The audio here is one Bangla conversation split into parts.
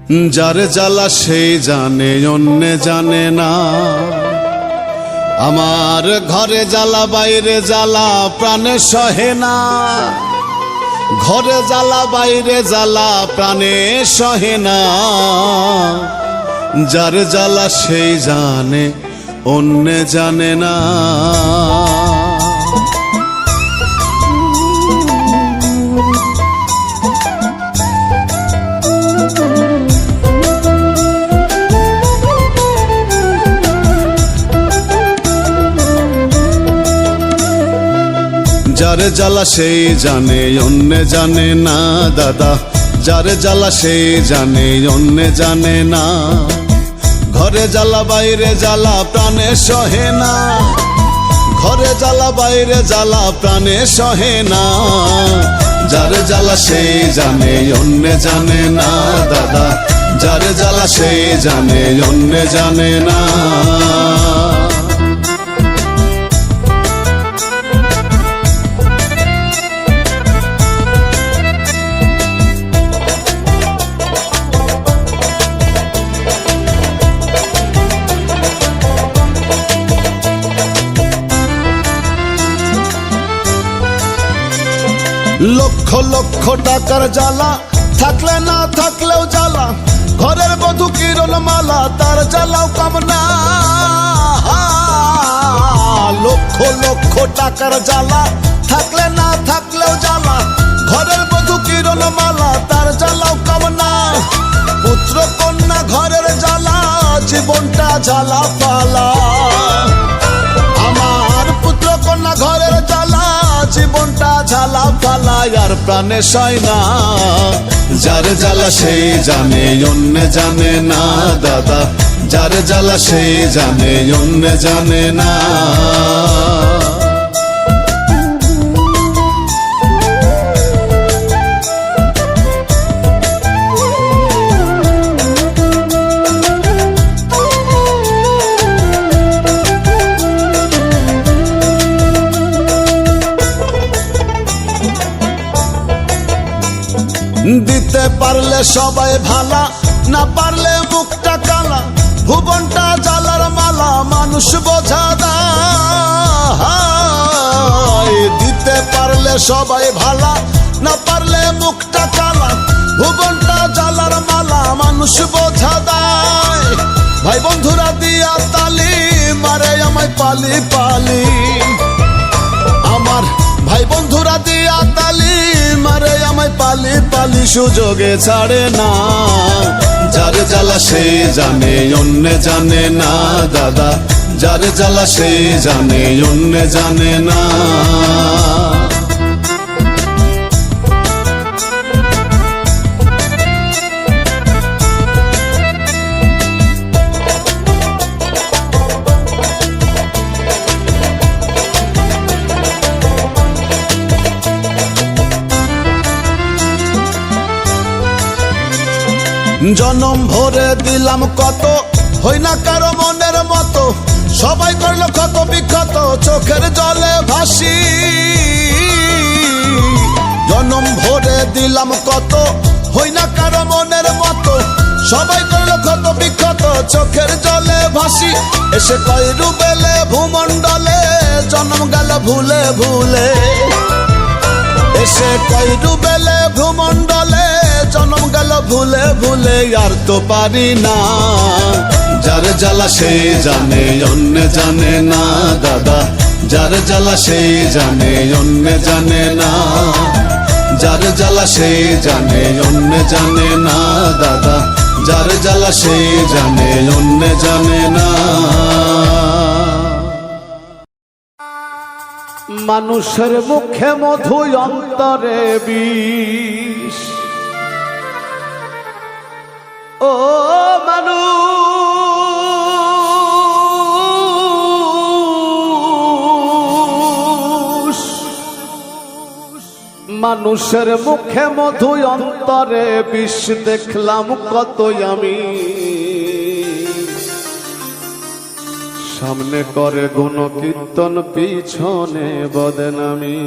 যার জ্বালা সেই জানে, অন্য জানে না। আমার ঘরে জ্বালা বাইরে জ্বালা প্রাণে সহে না, ঘরে জ্বালা বাইরে জ্বালা প্রাণে সহে না। যার জ্বালা সেই জানে, অন্য জানে না। যার জ্বালা সেই জানে, অন্য জানে না দাদা। যার জ্বালা সেই জানে, অন্য জানে না। ঘরে জ্বালা বাইরে জ্বালা প্রাণে সহে না, ঘরে জ্বালা বাইরে জ্বালা প্রাণে সহে না। যার জ্বালা সেই জানে, অন্য জানে না দাদা। যার জ্বালা সেই জানে, অন্য জানে না। লক্ষ লক্ষ টাকার জ্বালা থাকলে না থাকলেও জ্বালা, ঘরের বধূ কিরণ মালা তার জ্বালাও কামনা। লক্ষ লক্ষ টাকার জ্বালা থাকলে না থাকলেও জ্বালা, ঘরের বধূ কিরণ মালা তার জ্বালাও কামনা। পুত্র কন্যা ঘরের জ্বালা, জীবনটা জ্বালা পালা। আমার পুত্র কন্যা ঘরের জ্বালা, জীবনটা ঝালা ফালা, আর প্রাণে সয় না। যার জ্বালা সেই জানে, অন্য জানে না দাদা। যার জ্বালা সেই জানে, অন্য জানে না। দিতে পারলে সবাই ভালা, না পারলে মুখটা কালা। ভুবনটা জ্বালার মালা, মানুষ বোঝা দায়। দিতে পারলে সবাই ভালা, না পারলে মুখটা কালা। ভুবনটা জ্বালার মালা, মানুষ বোঝা দায়। ভাই বন্ধুরা দিয়া তালি মারে আমায় পালি পালি। আমার ভাই বন্ধুরা দিয়া তালি মারে আমায় পালি পালি, সুযোগে ছাড়ে না। যার জ্বালা সেই জানে, অন্য জানে না দাদা। যার জ্বালা সেই জানে, অন্য জানে না। জনম ভরে দিলাম কত, হই না কারো মনের মতো। সবাই করলো ক্ষত বিক্ষত, চোখের জলে ভাসি। জনম ভরে দিলাম কত, হই না কারো মনের মতো। সবাই করলো ক্ষত বিক্ষত, চোখের জলে ভাসি। এসে কয় রুবেলে ভূমণ্ডলে, জন্ম গেল ভুলে ভুলে। এসে কয় রুবেলে ভূমণ্ডলে, জন্ম গেল ভুলে ভুলে, আর তো পারি না। যার জ্বালা সেই জানে, অন্য জানে না দাদা। যার জ্বালা সেই জানে, অন্য জানে না। যার জ্বালা সেই জানে, অন্য জানে না দাদা। যার জ্বালা সেই জানে, অন্য জানে না। মানুষের মুখে মধু, অন্তরে বিষ। ও মানুষ, মানুষের মুখে মধু, অন্তরে বিষ। দেখলাম কতই আমি, সামনে করে গুণ কীর্তন, পিছনে বদনামি।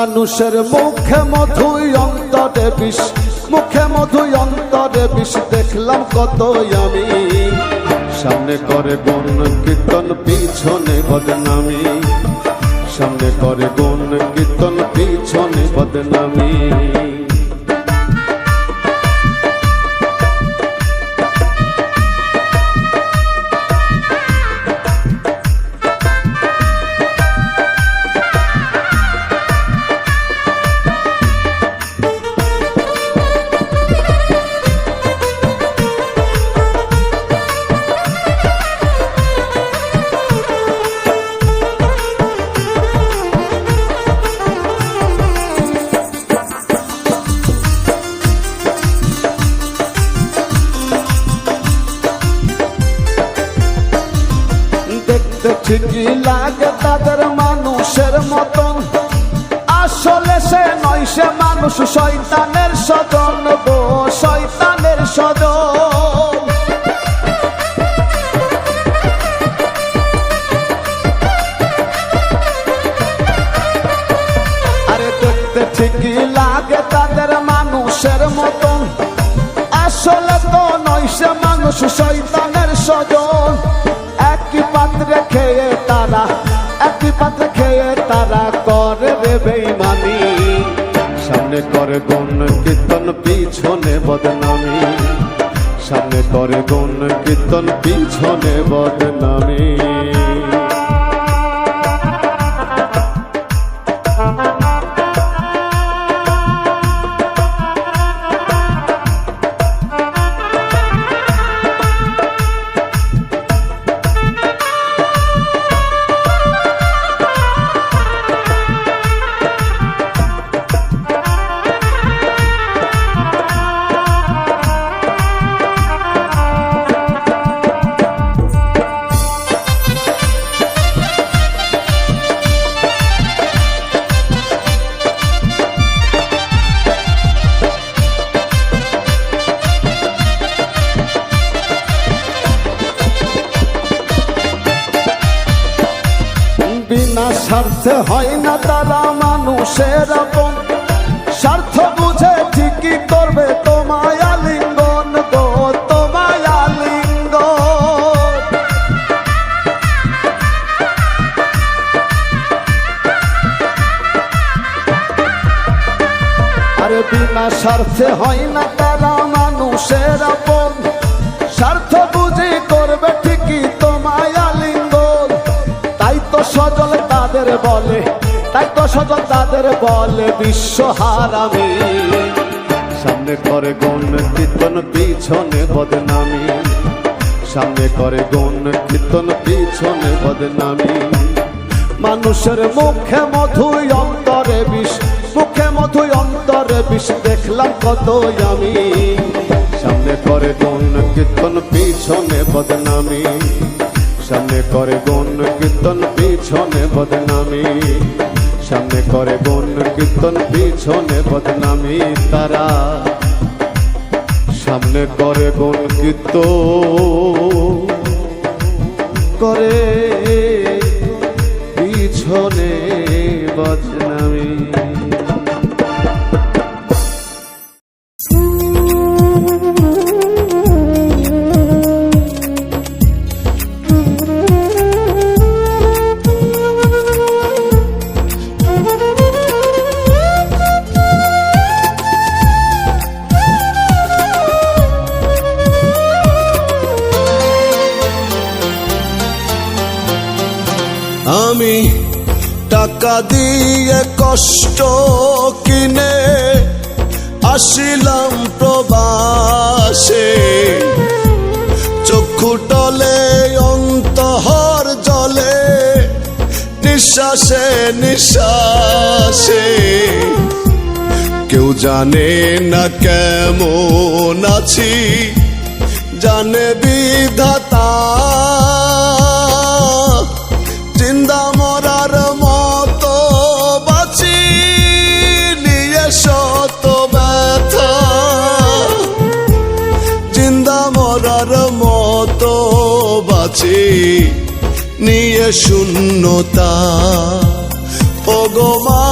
মানুষের মুখে মধুই অন্তরে বিষ, মুখে মধুই অন্তরে বিষ, দেখলাম কতই আমি। সামনে করে গুণ কীর্তন পিছনে বদনামি, সামনে করে গুণ কীর্তন পিছনে বদনামি। ঠিকই লাগে তাদের মানুষের মতন, আসলে সে নয়, সে মানুষ শয়তানের স্বজন গো, শয়তানের স্বজন। আরে দেখতে ঠিকই লাগে তাদের মানুষের মতন, আসলে তো নয়, সে মানুষ শয়তানের স্বজন। একই পাত্রে খেয়ে তারা, একই পাত্রে খেয়ে তারা করে রে বেঈমানি। সামনে করে গুণ কীর্তন পিছনে বদনামি, সামনে করে গুণ কীর্তন পিছনে বদনামি। বিনা স্বার্থে হয় না তারা মানুষের আপন, স্বার্থ বুঝে ঠিকই করবে তোমায় আলিঙ্গন গো, তোমায় আলিঙ্গন। আরে বিনা স্বার্থে হয় না তারা মানুষের আপন, স্বার্থ বুঝে করবে ঠিকই তোমায় আলিঙ্গন। তাই তো সজল তাদের বলে, তাই তো সজল তাদের বলে বিশ্ব হারামি। সামনে করে গুণ কীর্তন পিছনে বদনামি, সামনে করে গুণ কীর্তন পিছনে বদনামি। মানুষের মুখে মধুই অন্তরে বিষ, মুখে মধুই অন্তরে বিষ, দেখলাম কতই আমি। সামনে করে গুণ কীর্তন পিছনে বদনামি, সামনে করে গুণ কীর্তন পিছনে বদনামি, সামনে করে গুণ কীর্তন পিছনে বদনামি। তারা সামনে করে গুণ কীর্তন করে পিছনে বদনামি। আমি টাকা দিয়ে কষ্ট কিনে আসিলাম প্রবাসে, চক্ষু টলে অন্তহর জলে, নিঃশ্বাসে নিঃশ্বাসে। কেউ জানে না কেমন আছি, জানে বিধাতা। জিন্দা মরার মতো বাঁচি নিয়ে শত ব্যথা, জিন্দা মরার মতো বাঁচি নিয়ে শূন্যতা। ও গো মা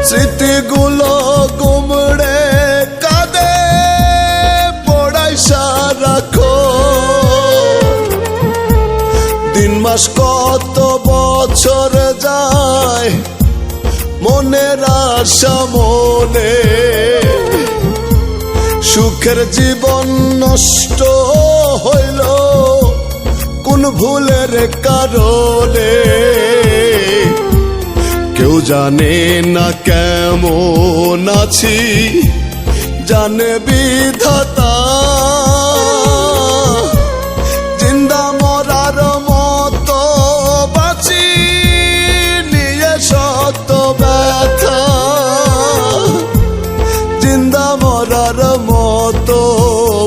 স্মৃতিগুলো গুমড়ে কাঁদে পড়াইশা রাখো। দিন মাস কত বছর যায় মনের আশা মনে, সুখের জীবন নষ্ট হইল কোন ভুলের কারণে। কেউ জানে না কেমন আছি, জানে বিধাতা। জিন্দা মরার মতো বাঁচি নিয়ে শত ব্যথা, জিন্দা মরার মতো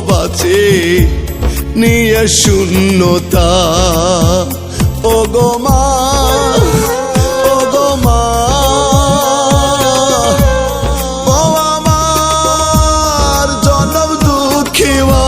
বাঁচি নিয়ে শূন্যতা। ও গো মা, ও গো মা, ও আমার জনম দুঃখী মা।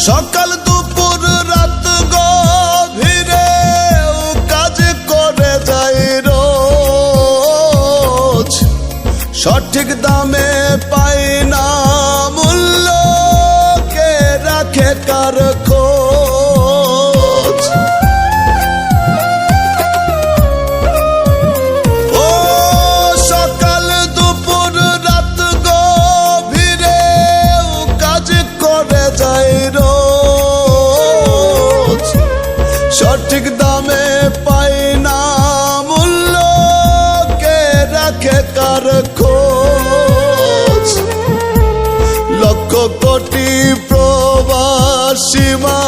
সকাল দুপুর রাত গভীরে কাজ করে যাই রোজ, সঠিক দামে পাই না মূল্য, কে রাখে কার খোঁজ। ও সকাল দুপুর রাত গভীরে কাজ করে যাই রোজ, সঠিক দামে পাই না মূল্য, কে রাখে কার খোঁজ। লক্ষ কোটি প্রবাসী মা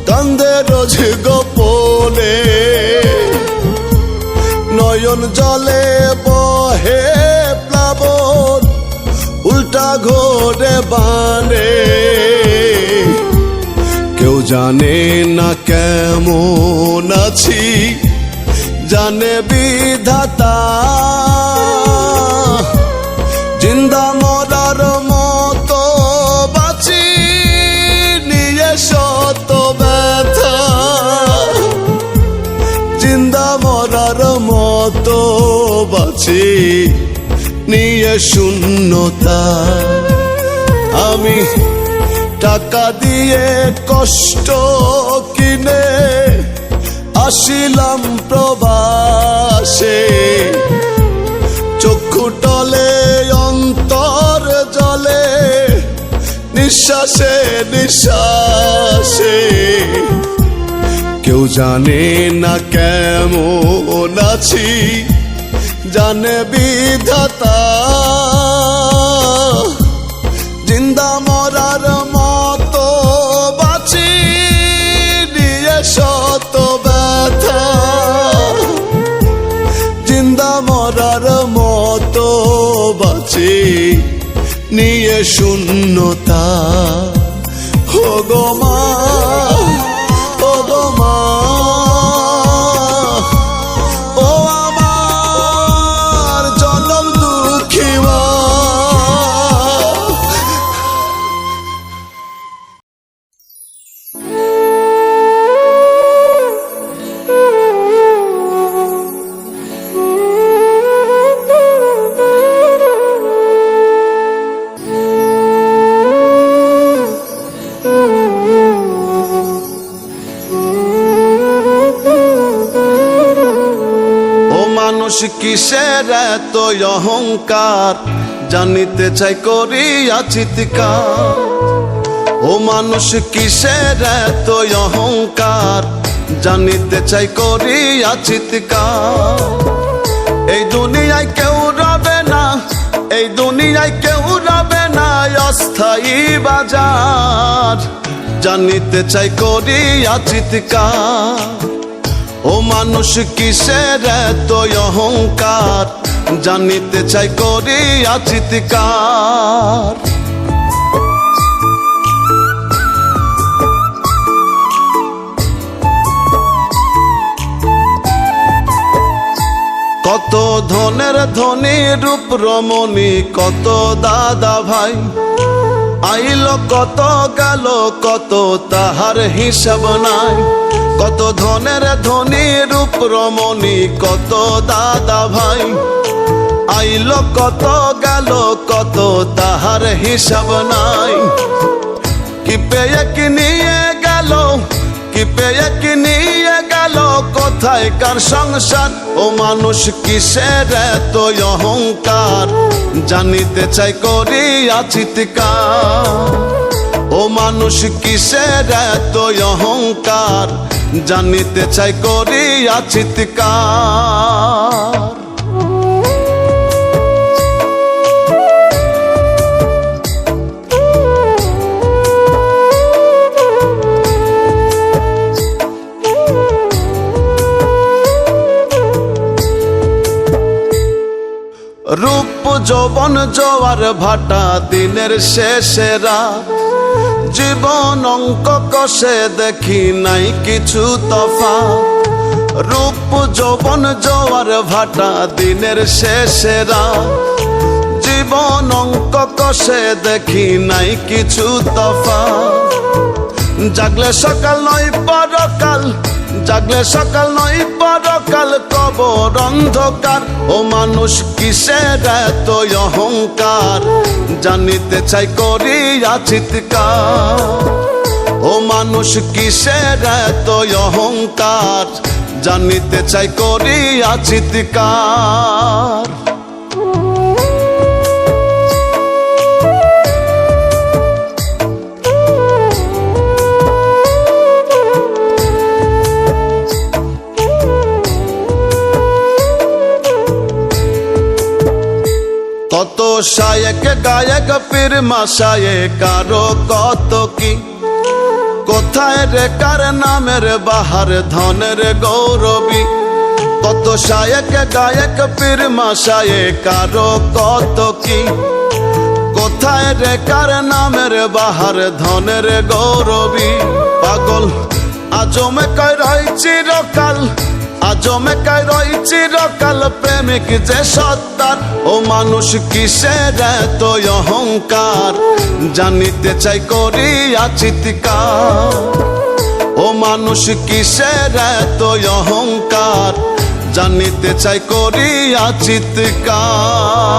কান্দে রোজ গোপনে, নয়ন জলে বহে প্লাবন উল্টা ঘোরে বানে। কেউ জানে না কেমন আছি, জানে বিধাতা। জিন্দা মরার মতো বাঁচি নিয়ে শত ব্যথা, জিন্দা মরার মতো বাঁচি নিয়ে শূন্যতা। আমি টাকা দিয়ে কষ্ট কিনে আসিলাম প্রবাসে, চক্ষু টলে অন্তর জলে নিঃশ্বাসে নিঃশ্বাসে। কেউ জানে না কেমন আছি, জানে বিধাতা। জিন্দা মরার মতো বাঁচি নিয়ে শত ব্যথা, জিন্দা মরার মতো বাঁচি নিয়ে শূন্যতা। ও গো মা, ও গো মা, ও আমার জনম দুঃখী মা। মানুষ কিসের এত অহংকার, জানিতে চাই করিয়া চিৎকার। ও মানুষ কিসের এত অহংকার, জানিতে চাই করিয়া চিৎকার। এই দুনিয়ায় কেউ রবে না, এই দুনিয়ায় কেউ রবে না অস্থায়ী বাজার, জানিতে চাই করিয়া চিৎকার। ও মানুষ কিসের এত অহংকার, জানিতে চাই করিয়া চিৎকার। কত ধনের ধনী রূপ রমণী, কত দাদা ভাই, আইলো কত গেল কত তাহার হিসাব নাই। কত ধনের ধনী রূপ রমণী, কত দাদা ভাই, আইলো কত গেল কত তাহার হিসাব নাই। কি পেয়ে কি নিয়ে গেল, কি পেয়ে কি নিয়ে গেল, কোথায় কার সংসার? ও মানুষ কিসের এত অহংকার, জানিতে চাই করিয়া চিৎকার। ও মানুষ কিসের এত অহংকার, জানিতে চাই করিয়া চিৎকার। রূপ যৌবন জোয়ার ভাটা, দিনের শেষে রাত, জীবন অঙ্ক কষে দেখি নাই কিছু তফাৎ। রূপ যৌবন জোয়ার ভাটা, দিনের শেষে রাত, জীবন অঙ্ক কষে দেখি নাই কিছু তফাৎ। জাগলে সকাল নয় পরকাল, জাগলে সকাল নয় পরকাল, কবর অন্ধকার। ও মানুষ কিসের এত অহংকার, জানিতে চাই করিয়া চিৎকার। ও মানুষ কিসের এত অহংকার, জানিতে চাই করিয়া চিৎকার। কত শায়েক গায়ক পীর মাশায়েক, কারো কত কি, কোথায় রে কার নামের বাহার, ধনের গৌরবী। কত শায়েক গায়ক পীর মাশায়েক, কারো কত কি, কোথায় রে কার নামের বাহার, ধনের গৌরবী। পাগল আজমে কয় রই চিরকাল, আজমে কয় রই চিরকাল, প্রেমিক যে সত্তার। ও মানুষ কিসের এত অহংকার, জানিতে চাই করিয়া চিৎকার। ও মানুষ কিসের এত অহংকার, জানিতে চাই করিয়া চিৎকার।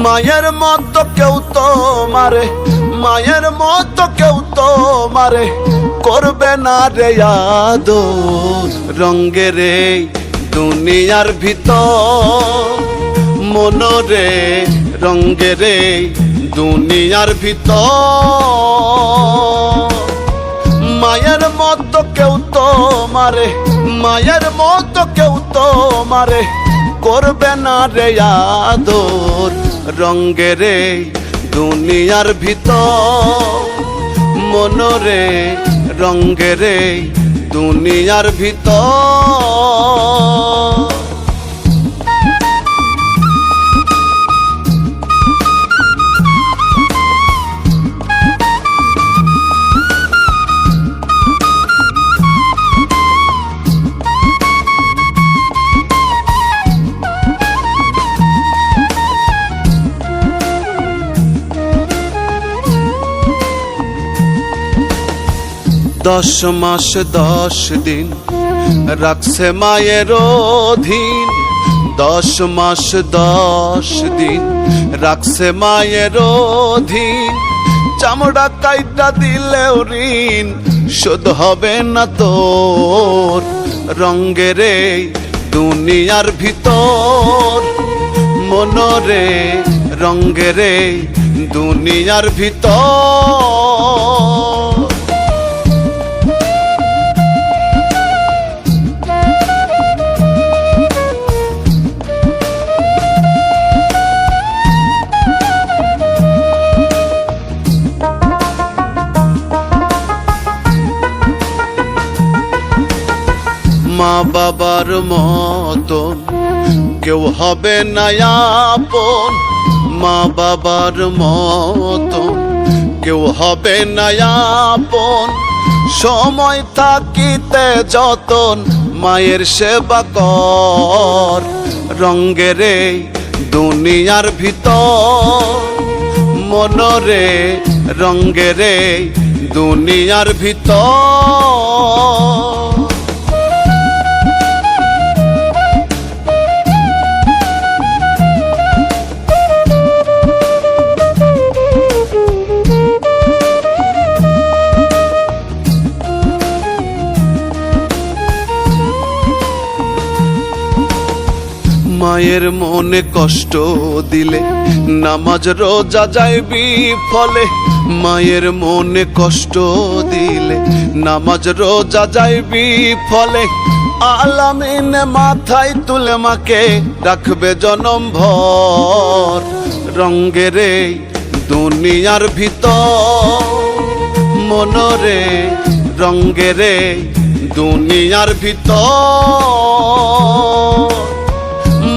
মায়ের মতো কেউ তো মারে, মায়ের মতো কেউ তো মারে, করবে না রে আদর। রঙের এই দুনিয়ার ভিতর, মনরে রঙের এই দুনিয়ার ভিতর। মায়ের মতো কেউ তো মারে, মায়ের মতো কেউ তো মারে, করবে না রে আদর। রঙের এই দুনিয়ার ভিতর, মনরে রঙের এই দুনিয়ার ভিতর। দশ মাস 10 দিন রাখছে মায়ের অধীন, 10 মাস 10 দিন রাখছে মায়ের অধীন। চামড়া কাইটা দিলেও ঋণ শোধ হবে না তোর। রঙের এই দুনিয়ার ভিতর, মনরে রঙের এই দুনিয়ার ভিতর। বাবার মতন কেউ হবে না আপন, মা বাবার মতন কেউ হবে না আপন। সময় থাকিতে যতন মায়ের সেবা কর, রঙ্গের এই দুনিয়ার ভিতর মনরে, রঙ্গের এই দুনিয়ার ভিতর। মায়ের মনে কষ্ট দিলে নামাজ রোজা যায় বিফলে, মায়ের মনে কষ্ট দিলে নামাজ রোজা যায় বিফলে। আলামিন মাথায় তুলে মাকে রাখবে জনম ভর, রঙ্গের এই দুনিয়ার ভিতর মনরে, রঙ্গের এই দুনিয়ার ভিতর।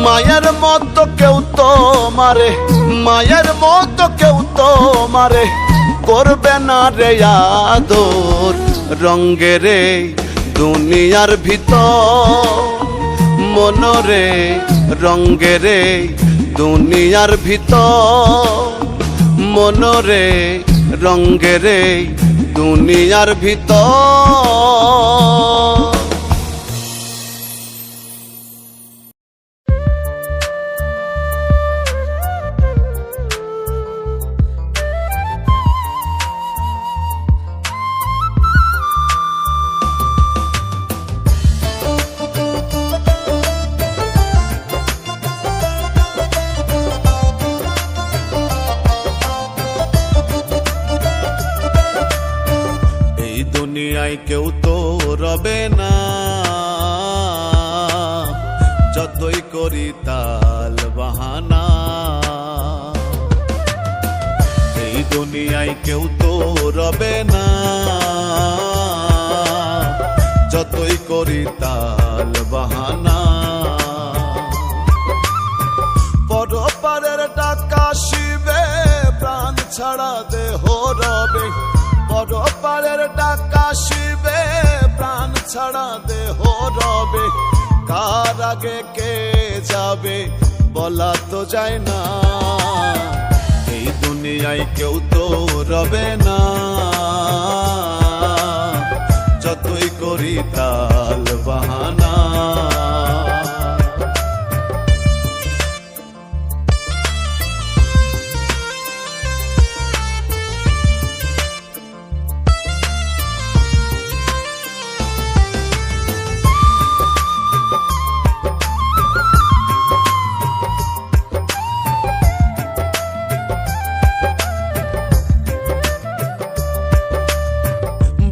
মায়ের মতো কেউ তো মারে, মায়ের মতো কেউ তো মারে করবে না রে আদর, রঙ্গের এই দুনিয়ার ভিতর মনরে, রঙ্গের এই দুনিয়ার ভিতর মনরে, রঙ্গের এই দুনিয়ার ভিতর। দুনিয়ায় কেউ তো রবে না, যতই করি তাল বাহানা। এই দুনিয়ায় কেউ তো রবে না, যতই করি তাল বাহানা। পরপারের টাকা শিবে প্রাণ ছাড়া দেহ রবে, পরপারের টাকা শিবে প্রাণ ছাড়া দেহ রবে। কার আগে কে যাবে বলা তো যায় না, এই দুনিয়ায় কেউ তো রবে না, যতই করি তাল বাহানা।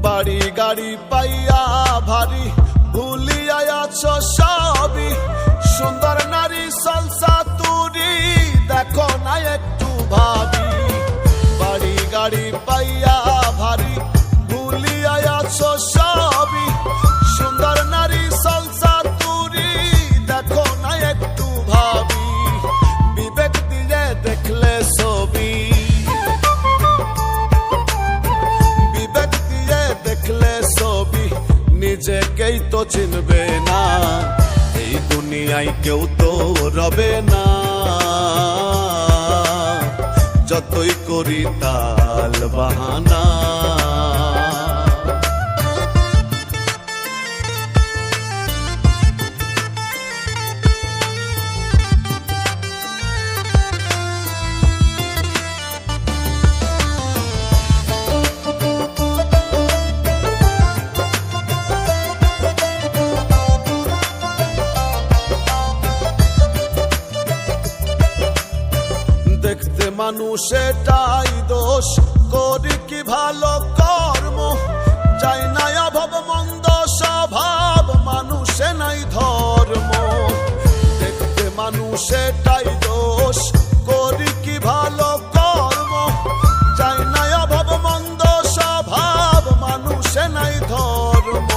বাড়ি গাড়ি পাইয়া ভারী ভুলিয়া আছো সবই, সুন্দর নারী সলসা তুরি দেখো না একটু ভাবি। বাড়ি গাড়ি পাইয়া ভারী ভুলিয়া আছো সবই, সুন্দর নারী সলসা তুরি দেখো না একটু ভাবি। বিবেক দিয়ে দেখলে ছবি, দেখলে ছবি নিজেকেই তো চিনবে না, এই দুনিয়ায় কেউ তো রবে না, যতই করি তাল বাহানা। দেখতে মানুষ এটাই দোষ, করি কি ভালো কর্ম, যাই নাই অভাব মন্দ স্বভাব, মানুষে নাই ধর্ম। দেখতে মানুষ এটাই দোষ, করি কি ভালো কর্ম, যাই নাই অভাব মন্দ স্বভাব, মানুষে নাই ধর্ম।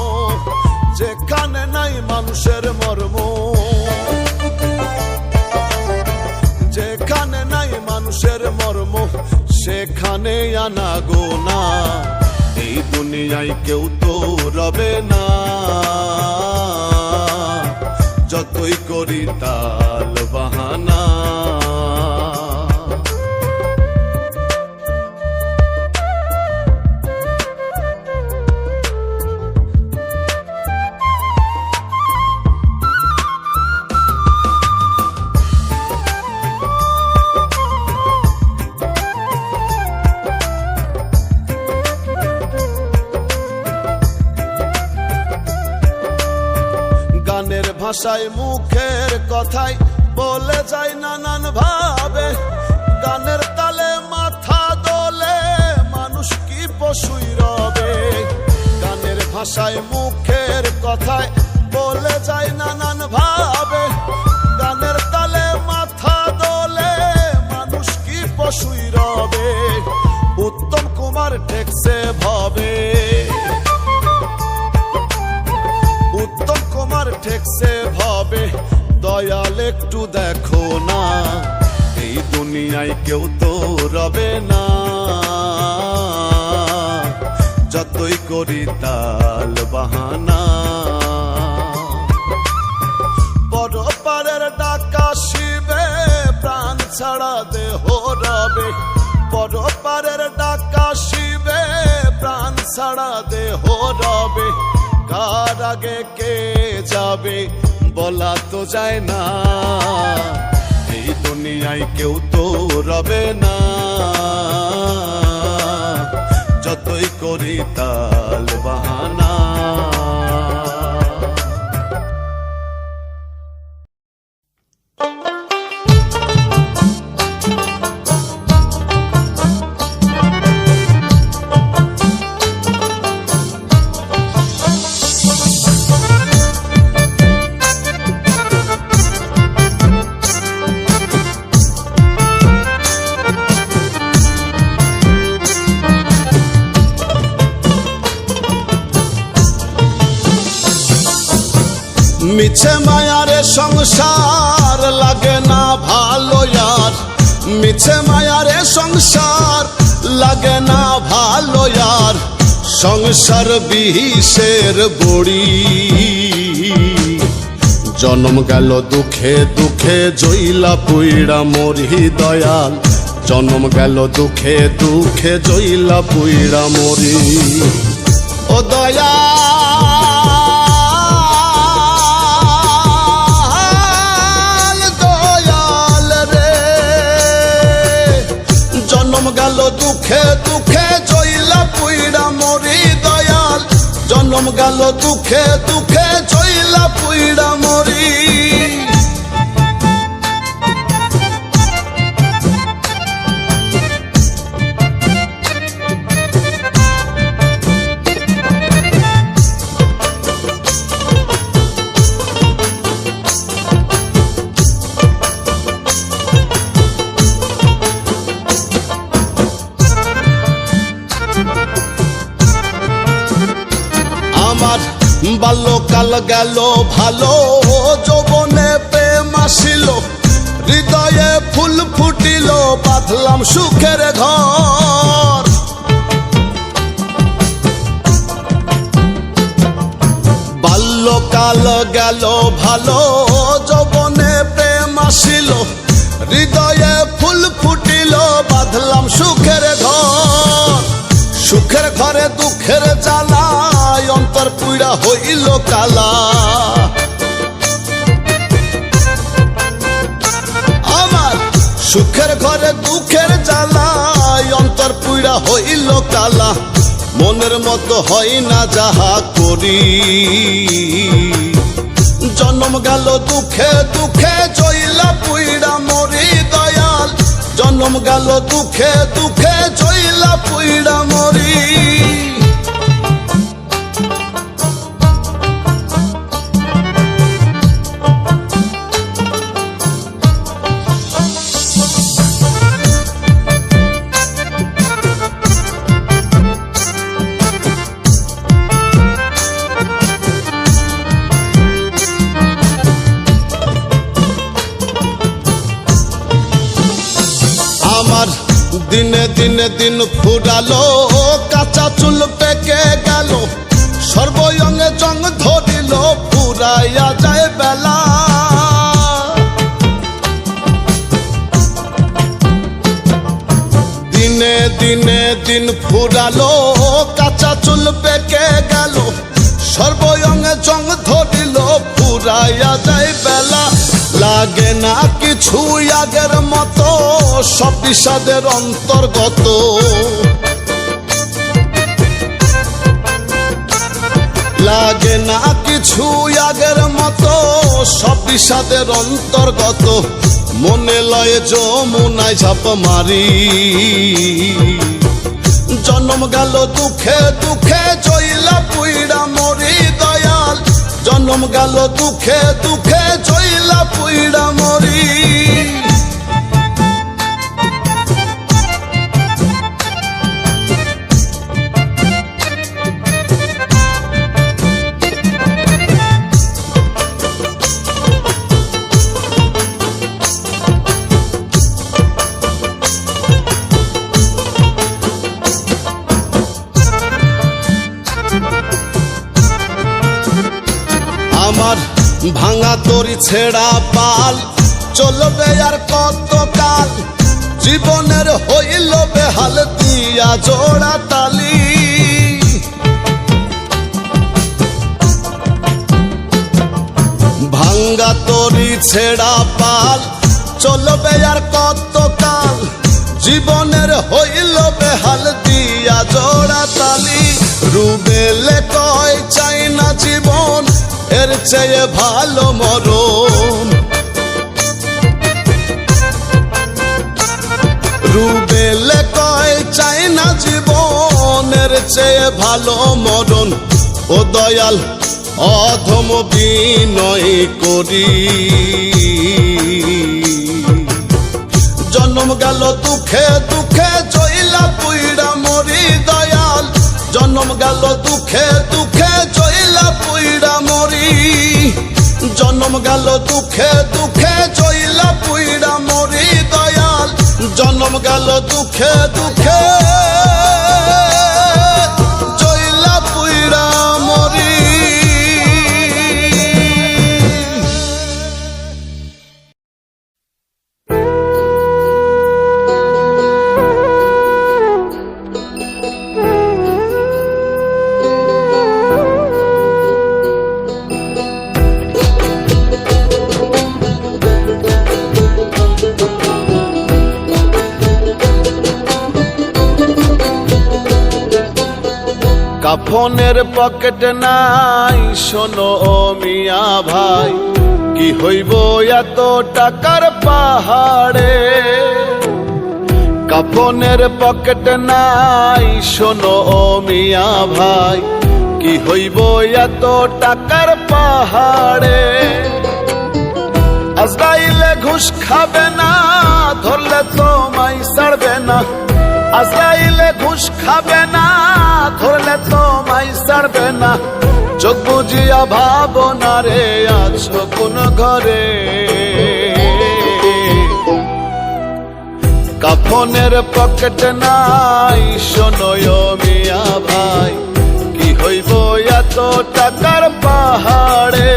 যেখানে নাই মানুষ মানুষের মর্ম। যেখানে নাই মানুষের মর্ম সেখানে আনা গোনা। এই দুনিয়ায় কেউ তো রবে না, যতই করি তাল বাহানা। গানের ভাষায় মুখের কথায় বলে যায় নানান ভাবে। গানের তালে মাথা দোলে মানুষ কি পশুই রবে। গানের ভাষায় মুখের কথায় বলে যায় নানান ভাবে। গানের তালে মাথা দোলে মানুষ কি পশুই রবে। উত্তম কুমার ঠেকছে ভাবে, উত্তম কুমার ঠেকছে ভাবে। দয়াল একটু দেখো না, এই দুনিয়ায় কেউ তো রবে না, যতই করি তাল বাহানা। বড় পারের ডাকা শিবে প্রাণ ছাড়া দেহ রবে। বড় পারের ডাকা শিবে প্রাণ ছাড়া দেহ রবে। কার আগে কে যাবে বলা তো যায় না, এই দুনিয়ায় কেউ তো রবে না, যতই করি তাল বাহানা। মিছে মায়ারে সংসার লাগে না ভালো यार। মিছে মায়ারে সংসার লাগে না ভালো यार। সংসার বিষের বড়ি, জন্ম গেল দুঃখে দুঃখে জইলা পুইড়া মরি দয়াল। জন্ম গেল দুঃখে দুঃখে জইলা পুইড়া মরি ও দয়াল। জন্ম গেল দুঃখে দুঃখে জইলা পুইড়া মরি দয়াল। জন্ম গেল দুঃখে দুঃখে জইলা পুইড়া মরি। আমার বাল্যকাল গেল ভালো, যৌবনে প্রেম আসিল, হৃদয়ে ফুল ফুটিল, বাঁধলাম সুখের ঘর। বাল্যকাল গেল ভালো, যৌবনে প্রেম আসিল, হৃদয়ে ফুল ফুটিল, বাঁধলাম সুখের ঘর। সুখের ঘরে দুঃখের জ্বালা, অন্তর পুইড়া হইল কালা। আমার সুখের ঘরে দুঃখের জ্বালা, অন্তর পুইড়া হইল কালা। মনের মতো হয় না যাহা করি, জন্ম গেল দুঃখে দুঃখে জইলা পুইড়া মরি দয়াল। জন্ম গেল দুঃখে দুঃখে জইলা পুইড়া মরি। দিন ফুরালো কাঁচা চুল পেকে গেল সর্বয়ঙ্গে জং ধরিল ফুরাইয়া যায় বেলা দিনে দিনে দিন ফুরালো কাঁচা চুল পেকে গেল সর্বয়ঙ্গে জং ধরিল ফুরাইয়া যায় বেলা লাগে না কিছু আগের মতো সব বিষাদের অন্তর্গত লাগে না কিছু আগের মতো সব বিষাদের অন্তর্গত মনে লয়ে যমুনায় ঝাঁপ মারি জন্ম গেল দুঃখে দুঃখে জইলা পুইড়া মরি দয়াল জন্ম গেল দুঃখে দুঃখে জইলা পুইড়া মরি আমার ভাঙা তরি ছেড়া পাল চলবে আর কত কাল জীবনের হইল বেহাল দিয়া জোড়া তালি ভাঙা তরি ছেড়া পাল চলবে আর কত কাল জীবনের হইল বেহাল দিয়া জোড়া তালি রুবেলে কয় চাই না জীবন এর চেয়ে ভালো মরণ রুবেলে কয় চাই না জীবনের চেয়ে ভালো মরণ ও দয়াল অধম বিনয় করি জন্ম গেল দুঃখে দুঃখে জইলা পুইড়া মরি দয়াল জন্ম গেল দুঃখে দুঃখে জইলা পুইড়া মরি জন্ম গেল দুঃখে দুঃখে জইলা পুইড়া মরি দয়াল জন্ম গেল দুঃখে দুঃখে জইলা পুইড়া মরি কাফনের পকেট নাই শোনো মিয়া ভাই কি হইব এত টাকার পাহাড়ে কাফনের পকেট নাই শোনো মিয়া ভাই কি হইব এত টাকার পাহাড়ে আজরাইলে ঘুষ খাবে না ধরলে তোমায় ছাড়বে না আজরাইলে ঘুষ খাবে না ধরলে তোমায় ছাড়বে না চোখ বুঝিয়া ভাবনা রে আছো কোন ঘরে কাফনের পকেট নাই শোনো মিয়া ভাই কি হইব এত টাকার পাহাড়ে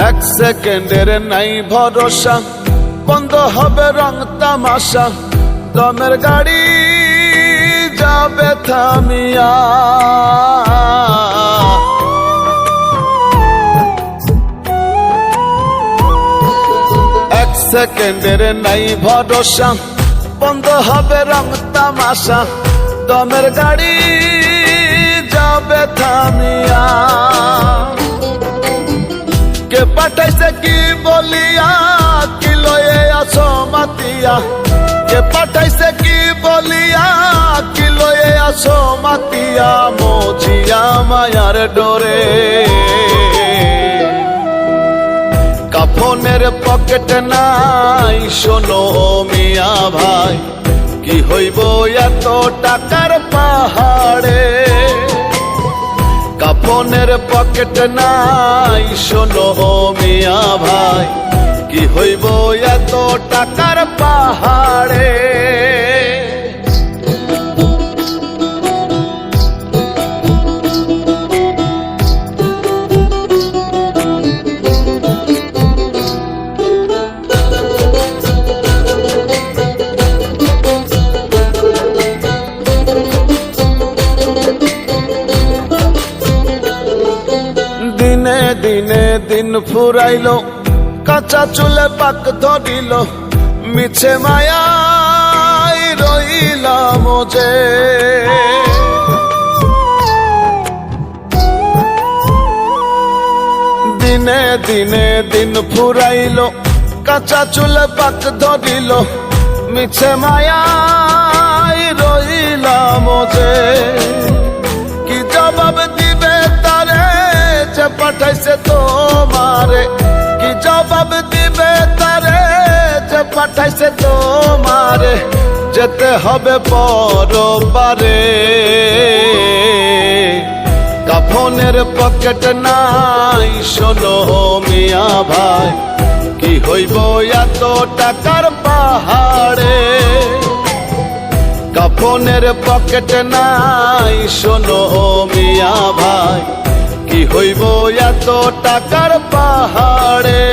এক সেকেন্ডের নাই ভরসা বন্ধ হবে রং তামাশা দমের গাড়ি যাবে থামিয়া এক সেকেন্ডের নাই ভরসা বন্ধ হবে রং তামাশা দমের গাড়ি যাবে থামিয়া কে পাঠাইছে কি বলিয়া কি লয়ে আছো মাতিয়া কে পাঠাইছে কি বলিয়া কি লয়ে আছো মাতিয়া মজিয়া মায়ার ডোরে পকেট নাই শোনো মিয়া ভাই, কি হইব এত টাকার পাহাড়ে। কাফনের পকেট নাই শোনো মিয়া ভাই, কি হইব এত টাকার পাহাড়ে। দিনে দিনে দিন ফুরাইল, কাঁচা চুলে পাক ধরিল, মিছে মায়াই রইলাম যে। দিনে দিনে দিন ফুরাইল, কাঁচা চুলে পাক ধরিল, মিছে মায়াই রইলাম যে। কি জবাব দিবে তারে যে পাঠাইছে তোমারে, কি জবাব দিবে তারে যে পাঠাইছে তোমারে, যেতে হবে পরপারে। কাফনের পকেট নাই শোনো মিয়া ভাই, কি হইব এত টাকার পাহাড়ে। কাফনের পকেট নাই শোনো মিয়া ভাই, কি হইব এত টাকার পাহাড়ে।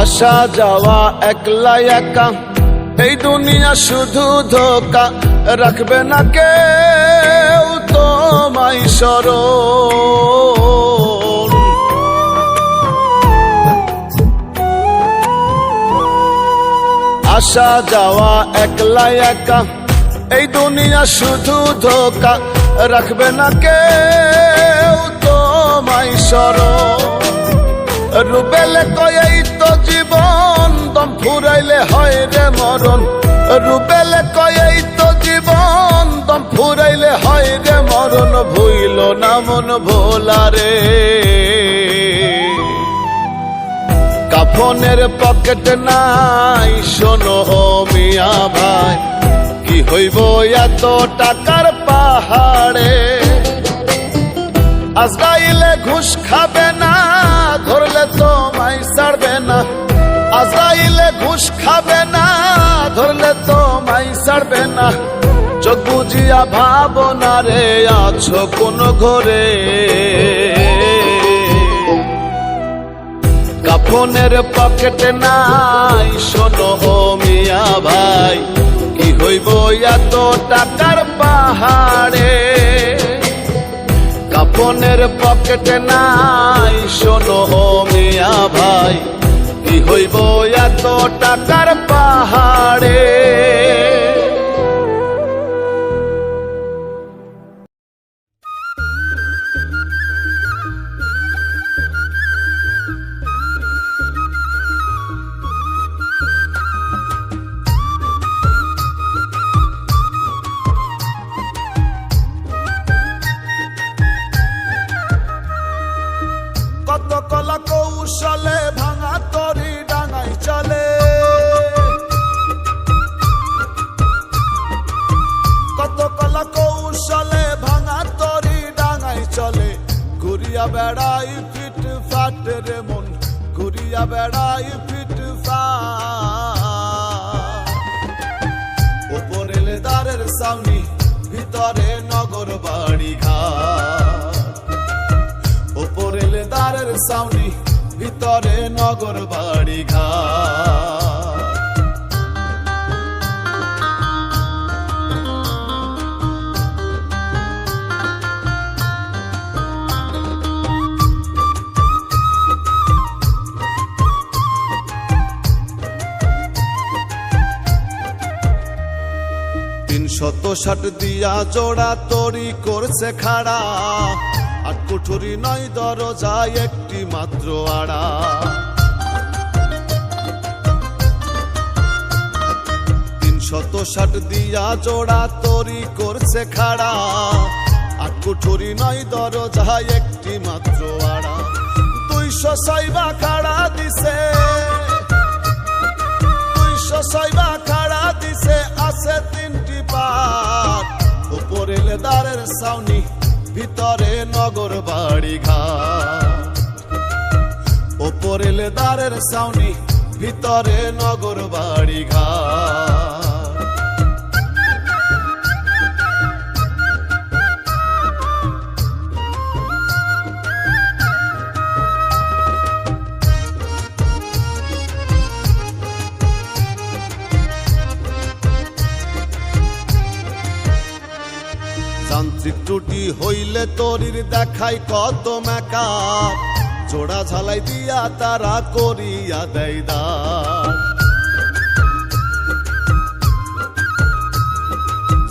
আসা যাওয়া একলা একা, এই দুনিয়া শুধু ধোকা, রাখবে না কেউ তোমায় স্মরণ। আসা যাওয়া একলা একা, এই দুনিয়া শুধু ধোকা, রাখবে না কেউ তোমায় স্মরণ। রুবেলে কয় এই তো জীবন, দম ফুরাইলে হয় রে মরণ। রুবেলে কয় এই তো জীবন, দম ফুরাইলে হয় রে মরণ। ভুইল না মন ভোলারে। কাফনের পকেট নাই শোনো মিয়া ভাই, কি হইব এত টাকার পাহাড়ে। আজরাইলে ঘুষ খাবে না, ধরলে তোমায় ছাড়বে না। আজরাইলে ঘুষ খাবে না, ধরলে তোমায় ছাড়বে না। চোখ বুঝিয়া ভাবনা রে আছো কোন ঘরে। কাফনের পকেট নাই শোনো মিয়া ভাই, কি হইব এত টাকার পাহাড়ে। কাফনের পকেট নাই শোনো মিয়া ভাই, কি হইব এত টাকার পাহাড়ে। কত কলা কৌশলে ভাঙা তরি ডাঙাই চলে, কত কলা কৌশলে ভাঙা তরি ডাঙাই চলে। ঘুরিয়া বেড়াই ফিট ফাট রে মন, ঘুরিয়া বেড়াই ফিট ফাট। উপরে লেদারের সামনি, ভিতরে নগর বাড়ি ঘাট। উপরে লেদারের সামনি, ভিতরে নগর বাড়ি ঘাট। শত 60 দিয়া জোড়া তরি করছে খাড়া, আর কুঠুরি নয় দরজায় একটি মাত্র আড়া। 360 দিয়া জোড়া তরি করছে খাড়া, আর কুঠুরি নয় দরজায় একটি মাত্র আড়া। 206 বা খাড়া দিছে, 206 বা খাড়া দিছে, আছে 3টি পাট। উপরে লেদারের ছাউনি, ভিতরে নগর বাড়ি ঘাট। উপরে লেদারের ছাউনি, ভিতরে নগর বাড়ি ঘাট। যান্ত্রিক ত্রুটি হইলে তরির দেখায় কত মেকআপ, জোড়া ঝালাই দিয়া তারা করিয়া দেয় দাঁড়।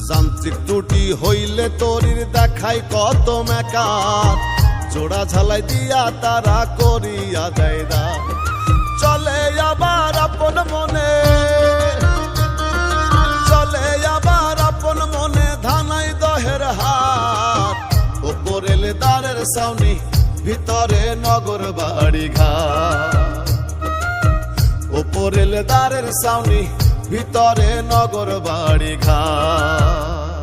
যান্ত্রিক ত্রুটি হইলে তরির দেখায় কত মেকআপ, জোড়া ঝালাই দিয়া তারা করিয়া দেয় দাঁড়। চলে আবার আপন মনে, চলে আবার আপন মনে, ধানাই দহের হাট। উপরে লেদারের ছাউনি, ভিতরে নগর বাড়ি ঘাট। উপরে লেদারের ছাউনি, ভিতরে নগর বাড়ি ঘাট।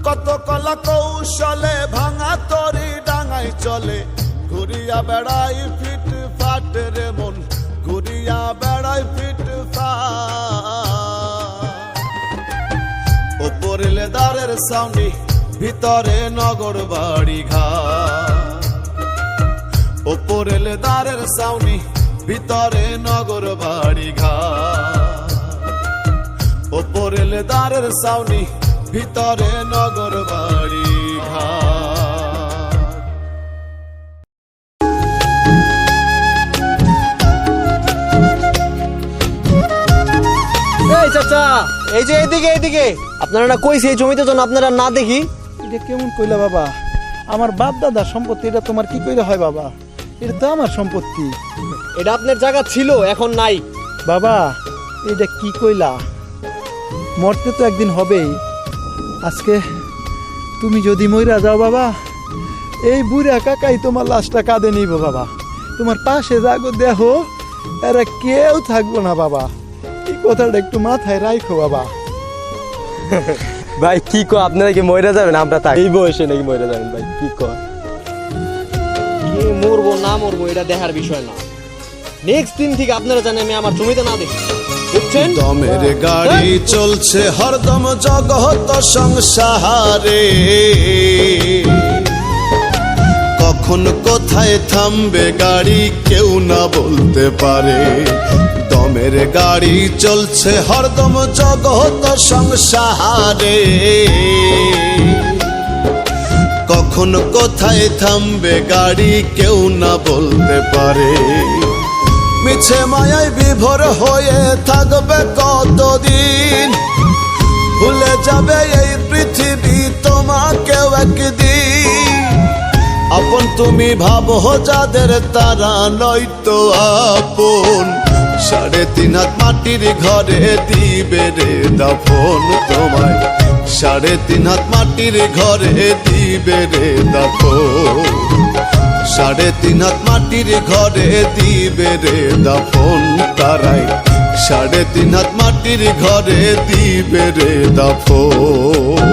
কত কলা কৌশলে ভাঙা তরি ডাঙাই চলে, ঘুরিয়া বেড়াই ফিট ফাট রে মন, ঘুরিয়া বেড়াই ফিট ফাট। উপরে লেদারের ছাউনি, ভিতরে নগর বাড়ি ঘাট। উপরে লেদারের ছাউনি, ভিতরে নগর বাড়ি ঘাট। উপরে লেদারের ছাউনি, ভিতরে নগর বাড়ি ঘাট। এই চাচা, এই যে এইদিকে এইদিকে, আপনারা না কইছে এই জমিতে যেন আপনারা না দেখি। এটা কেমন কইলা বাবা? আমার বাপ দাদার সম্পত্তি, এটা তোমার কি কইরা হয় বাবা? এটা তো আমার সম্পত্তি। এটা আপনার জায়গা ছিল, এখন নাই। বাবা এটা কি কইলা? মরতে তো একদিন হবেই। আজকে তুমি যদি মইরা যাও বাবা, এই বুড়া কাকাই তোমার লাশটা কাঁধে নিব বাবা। তোমার পাশে যাগো দেখো, এরা কেউ থাকবো না বাবা। এই কথাটা একটু মাথায় রাখো বাবা। ভাই কি কো, আপনারা কি মইরা যাবেন? আমরা তাই এই বয়সে নাকি মইরা যাবেন? ভাই কি কয়, কি মরবো না মরবো এটা দেখার বিষয় না। নেক্সট দিন থেকে আপনারা জানেন আমি আমার জমিতে না দেখি, বুঝছেন? দমের গাড়ি চলছে হরদম জগত সংসারে, কখন কোথায় থামবে গাড়ি কেউ না বলতে পারে। দমের গাড়ি চলছে হরদম জগত সংসারে, কখন কোথায় থামবে গাড়ি কেউ না বলতে পারে। মিছে মায়ায় বিভোর হয়ে থাকবে কতদিন, ভুলে যাবে এই পৃথিবী তোমাকেও একদিন। আপন তুমি ভাবো যাদের, তারা নয়তো আপন। 3.5 হাত মাটির ঘরে দিবে রে দাফন তোমায়, 3.5 হাত মাটির ঘরে দিবে রে দাফন। 3.5 হাত মাটির ঘরে দিবে রে দাফন তারাই, 3.5 হাত মাটির ঘরে দিবে রে দাফন।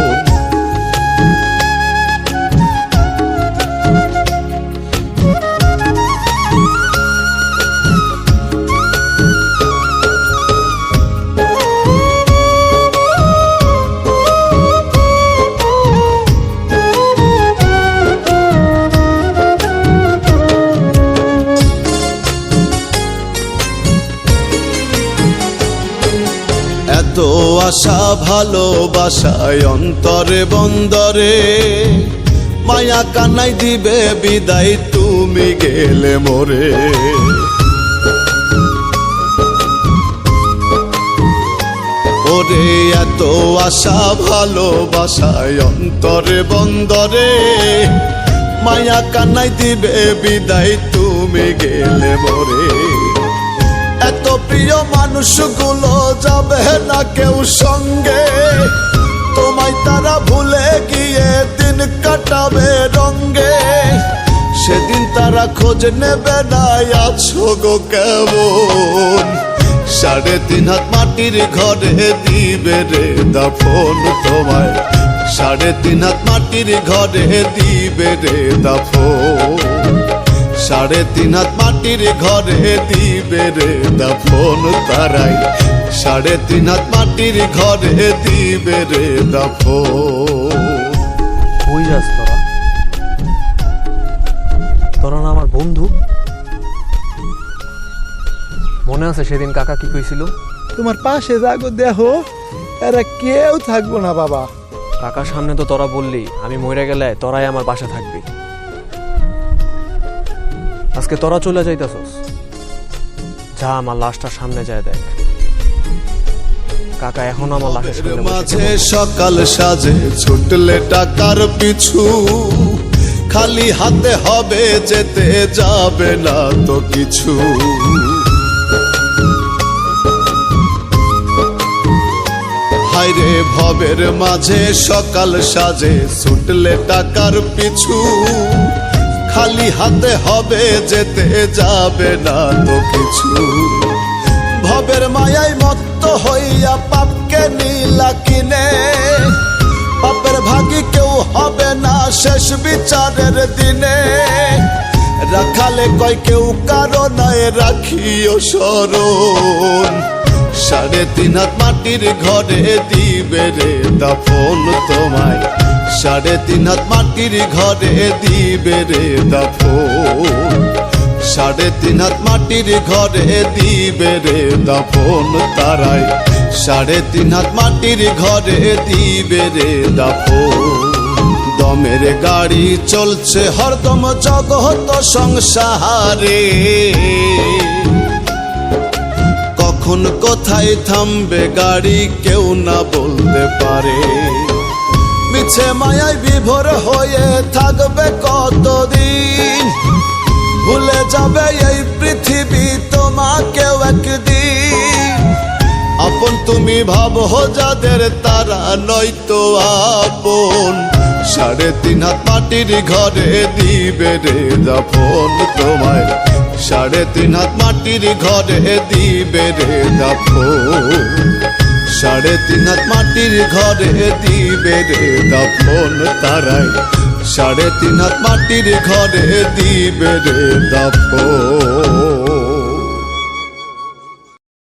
এত আশা ভালোবাসায় অন্তরে বন্দরে, মায়া কান্নাই দিবে বিদায় তুমি গেলে মোরে। ওরে এত আশা ভালোবাসায় অন্তরে বন্দরে, মায়া কান্নাই দিবে বিদায় তুমি গেলে মরে। এত প্রিয় মানুষগুলো যাবে না কেউ সঙ্গে, তোমায় তারা ভুলে গিয়ে দিন কাটাবে রঙ্গে। সেদিন তারা খোঁজ নেবে না আছো গো কেমন, 3.5 হাত মাটির ঘরে দিবে রে দাফন তোমায়, 3.5 হাত মাটির ঘরে দিবে রে দাফন, 3.5 হাত মাটির ঘরে দিবে রে দাফন তারাই, 3.5 হাত মাটির ঘরে দিবে রে দাফন। কই যাস তোরা? তোরা না আমার বন্ধু? মনে আছে সেদিন কাকা কি কইছিল? তোমার পাশে যাগো দেখো, এরা কেউ থাকবো না বাবা। কাকার সামনে তো তোরা বললি আমি মরে গেলে তোরাই আমার পাশে থাকবি। আজকে তোরা চলে যাইতাছস, যা আমার লাশটার সামনে যায় দেখ। কাকা এখন আমার লাশের সামনে বসে মাঝে সকাল সাজে ছুটলে টাকার পিছু, খালি হাতে হবে যেতে যাবে না তো কিছু। হায়রে ভবের মাঝে সকাল সাজে ছুটলে টাকার পিছু, খালি হাতে হবে যেতে যাবে না তো কিছু। ভবের মায়াই মত্ত হইয়া পাপকে নীলা কিনে, পাপের ভাগী কেউ হবে না শেষ বিচারের দিনে। রাখালে কয় কেউ কারো নয় রাখিও স্মরণ, 3.5 হাত মাটির ঘরে দিবে রে দাফন তোমায়, 3.5 হাত মাটির ঘরে দিবে রে দাফন, 3.5 হাত মাটির ঘরে দিবে রে দাফন তারাই, 3.5 হাত মাটির ঘরে দিবে রে দাফন। দমের গাড়ি চলছে হরদম জগত সংসারে, কখন কোথায় থামবে গাড়ি কেউ না বলতে পারে। মিছে মায়ায় বিভোর হয়ে থাকবে কতদিন, ভুলে যাবে এই পৃথিবী তোমাকেও একদিন। আপন তুমি ভাবো যাদের তারা নয়তো আপন, 3.5 হাত মাটির ঘরে দিবে রে দাফন তোমায়, 3.5 হাত মাটির ঘরে দিবে রে দাফন, 3.5 হাত মাটির ঘরে দিবে রে দাফন তারাই, 3.5 হাত মাটির ঘরে দিবে রে দাফন।